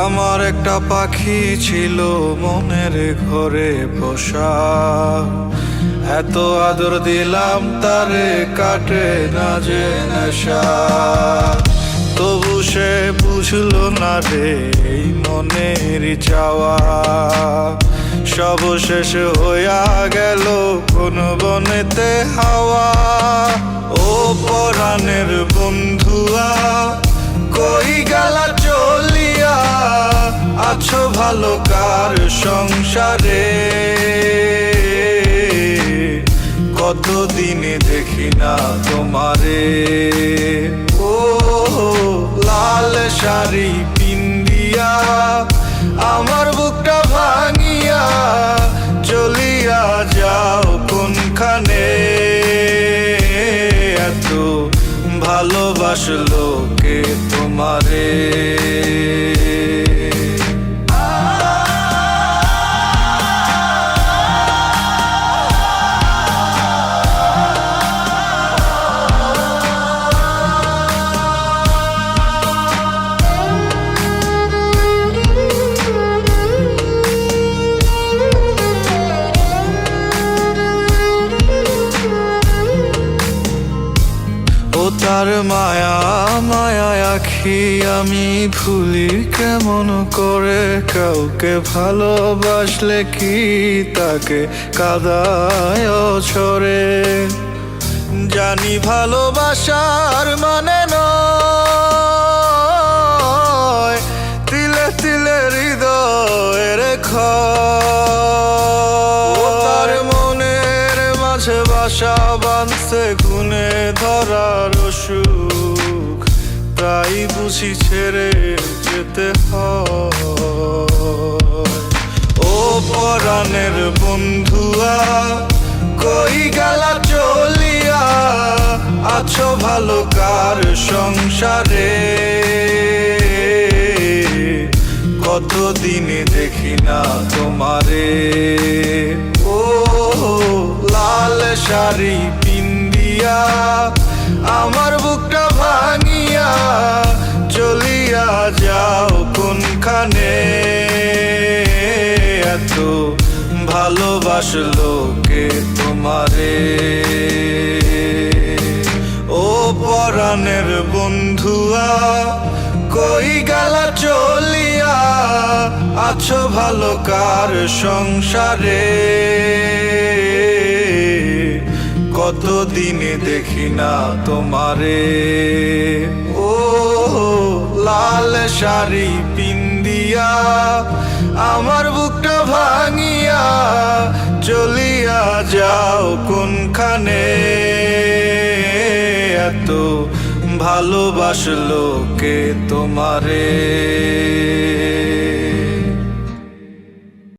আমার একটা পাখি ছিল মনের ঘরে পোষা, এত আদর দিলাম তারে কাটে না যে নেশা। তবু সে বুঝলো না রে এই মনের চাওয়া, সব শেষ হইয়া গেল কোন বনেতে হাওয়া। ও পরাণের বন্ধুয়া কই গেলা চলিয়া, আছো ভালো কার সংসারে? কতদিন দেখি না তোমারে। ও লাল শাড়ি পিন্দিয়া আমার বুকটা ভাঙিয়া চলিয়া যাও কোনখানে? এত ভালোবাসলো কে তোমারে? তার মায়া মায়া আখি আমি ভুলি কেমন করে? কাউকে ভালোবাসলে কি তাকে কাদায় ছড়ে? জানি ভালোবাসার মানে নয় তিলে তিলে হৃদয়ের ক্ষয়। তার মনের মাঝে বাসা বাঁধছে গুনে ধরার সুখ, তাই বুঝি ছেড়ে যেতে হয়। ও পরাণের বন্ধুয়া কই গেলা চলিয়া, আছো ভালো কার সংসারে? কতদিন দেখি না তোমারে। ও লাল শাড়ি পিন্দিয়া আমার বুকটা ভাঙিয়া চলিয়া যাও কোনখানে? এত ভালোবাসলো কে তোমারে? ও পরাণের বন্ধুয়া কই গেলা চলিয়া, আছো ভালো কার সংসারে? কতদিন দেখি না তোমারে। ও লাল শাড়ি পিন্দিয়া আমার বুকটা ভাঙিয়া চলিয়া যাও কোনখানে? এত ভালোবাসলো কে তোমারে?